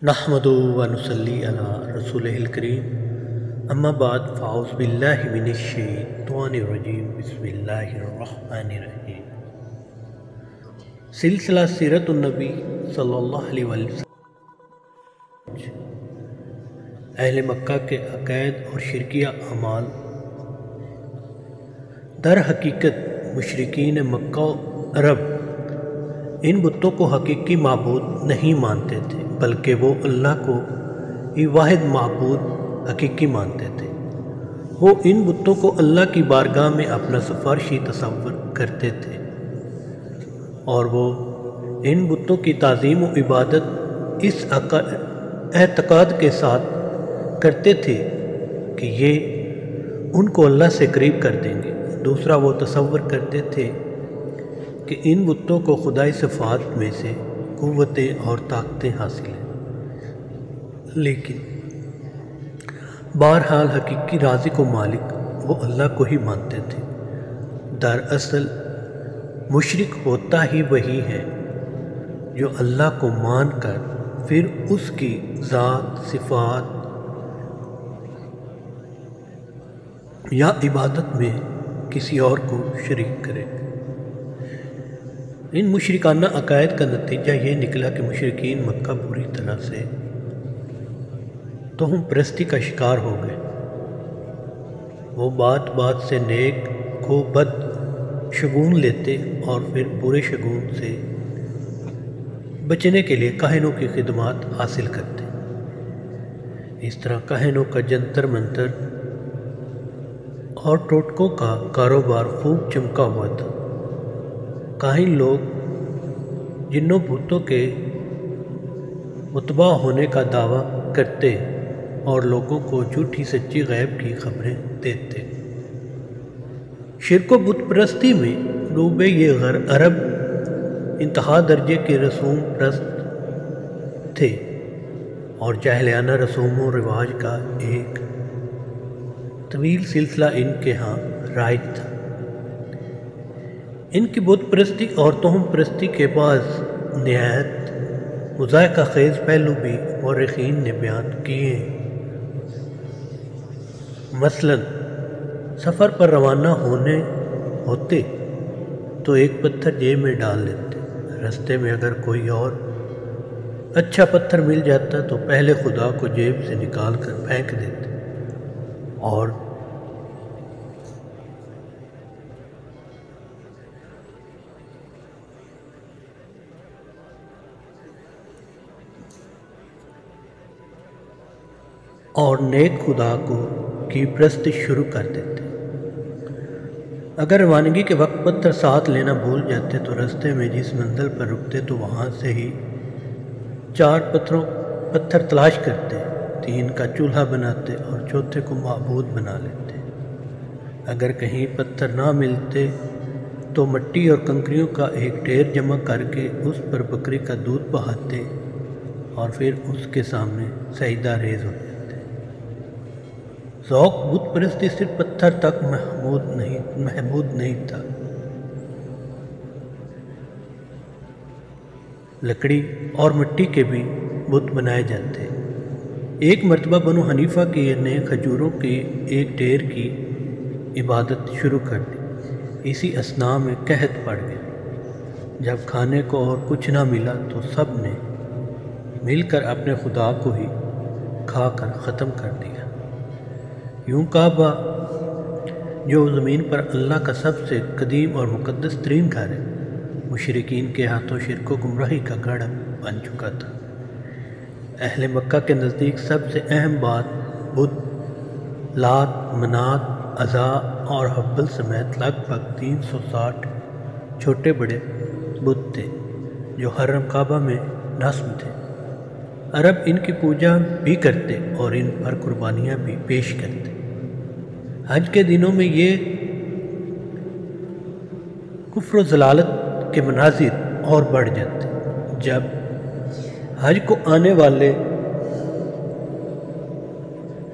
نحمدہ و نصلی علی رسولہ الکریم اما بعد فاعوذ باللہ من الشیطان الرجیم بسم اللہ الرحمن الرحیم۔ سلسلہ سیرت النبی صلی اللہ علیہ وسلم اہل مکہ کے عقائد اور شرکیہ اعمال۔ در حقیقت مشرکین مکہ و عرب ان بتوں کو حقیقی معبود نہیں مانتے تھے، بلکہ وہ اللہ کو ہی واحد معبود حقیقی مانتے تھے۔ وہ ان بتوں کو اللہ کی بارگاہ میں اپنا سفارشی تصور کرتے تھے، اور وہ ان بتوں کی تعظیم و عبادت اس اعتقاد کے ساتھ کرتے تھے کہ یہ ان کو اللہ سے قریب کر دیں گے۔ دوسرا، وہ تصور کرتے تھے کہ ان بتوں کو خدائی صفات میں سے قوتیں اور طاقتیں حاصل ہیں، لیکن بہرحال حقیقی رازق و مالک وہ اللہ کو ہی مانتے تھے۔ دراصل مشرک ہوتا ہی وہی ہے جو اللہ کو مان کر پھر اس کی ذات، صفات یا عبادت میں کسی اور کو شریک کرے۔ ان مشرکانہ عقائد کا نتیجہ یہ نکلا کہ مشرکین مکہ بری طرح سے توہم پرستی کا شکار ہو گئے۔ وہ بات بات سے نیک کو بد شگون لیتے اور پھر برے شگون سے بچنے کے لیے کاہنوں کی خدمات حاصل کرتے۔ اس طرح کاہنوں کا جنتر منتر اور ٹوٹکوں کا کاروبار خوب چمکا ہوا تھا۔ کاہن لوگ جنوں بھوتوں کے متبع ہونے کا دعویٰ کرتے اور لوگوں کو جھوٹی سچی غیب کی خبریں دیتے۔ شرک و بت پرستی میں ڈوبے یہ عرب انتہا درجے کے رسوم پرست تھے، اور جاہلیانہ رسوم و رواج کا ایک طویل سلسلہ ان کے ہاں رائج تھا۔ ان کی بت پرستی اور توہم پرستی کے بعض نہایت مضحکہ خیز پہلو بھی مورخین نے بیان کیے ہیں۔ مثلاً سفر پر روانہ ہوتے تو ایک پتھر جیب میں ڈال لیتے، رستے میں اگر کوئی اور اچھا پتھر مل جاتا تو پہلے خدا کو جیب سے نکال کر پھینک دیتے، اور نیک خدا کی پرست شروع کر دیتے۔ اگر روانگی کے وقت پتھر ساتھ لینا بھول جاتے تو رستے میں جس منزل پر رکتے تو وہاں سے ہی 4 پتھر تلاش کرتے، 3 کا چولہا بناتے اور چوتھے کو معبود بنا لیتے۔ اگر کہیں پتھر نہ ملتے تو مٹی اور کنکریوں کا ایک ڈھیر جمع کر کے اس پر بکری کا دودھ بہاتے اور پھر اس کے سامنے سجدہ ریز ہو جاتے۔ ذوق بت پرستی صرف پتھر تک محدود نہیں تھا، لکڑی اور مٹی کے بھی بت بنائے جاتے۔ ایک مرتبہ بنو حنیفہ نے کھجوروں کے ایک ڈھیر کی عبادت شروع کر دی۔ اسی اثناء میں قحط پڑ گیا۔ جب کھانے کو اور کچھ نہ ملا تو سب نے مل کر اپنے خدا کو ہی کھا کر ختم کر دیا۔ یوں کعبہ جو زمین پر اللہ کا سب سے قدیم اور مقدس ترین گھر ہے، مشرکین کے ہاتھوں شرک و گمراہی کا گڑھ بن چکا تھا۔ اہل مکہ کے نزدیک سب سے اہم بات بت لات، منات، عزا اور حبل سمیت لگ بھگ 360 چھوٹے بڑے بت تھے جو حرم کعبہ میں نصب تھے۔ عرب ان کی پوجا بھی کرتے اور ان پر قربانیاں بھی پیش کرتے۔ حج کے دنوں میں یہ کفر و ضلالت کے مناظر اور بڑھ جاتے۔ جب حج کو آنے والے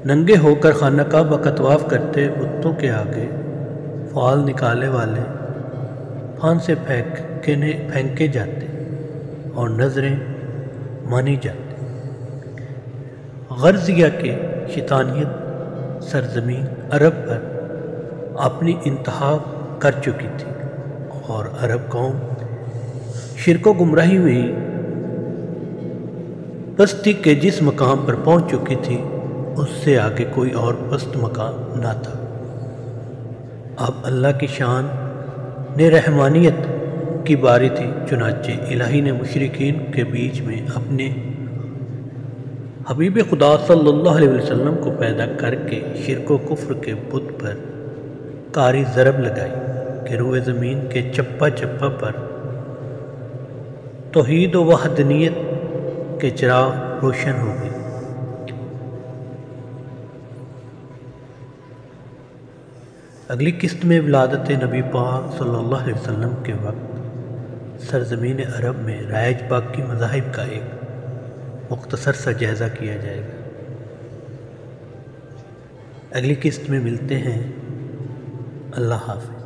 ننگے ہو کر خانہ کعبہ کا طواف کرتے، بتوں کے آگے فال نکالے والے پھانسے پھینکے جاتے اور نظریں مانی جاتی۔ غرضیہ کے شیطانیت سرزمین عرب پر اپنی انتہا کر چکی تھی اور عرب قوم شرک و گمراہی میں پستی کے جس مقام پر پہنچ چکی تھی اس سے آگے کوئی اور پست مقام نہ تھا۔ اب اللہ کی شان نے رحمانیت کی باری تھی، چنانچہ الہی نے مشرکین کے بیچ میں اپنے حبیب خدا صلی اللہ علیہ وسلم کو پیدا کر کے شرک و کفر کے بت پر کاری ضرب لگائی کہ روئے زمین کے چپا چپا پر توحید و وحدانیت کے چراغ روشن ہو گئے۔ اگلی قسط میں ولادت نبی پاک صلی اللہ علیہ وسلم کے وقت سرزمین عرب میں رائج باقی مذاہب کا ایک مختصر سا جائزہ کیا جائے گا۔ اگلی قسط میں ملتے ہیں۔ اللہ حافظ۔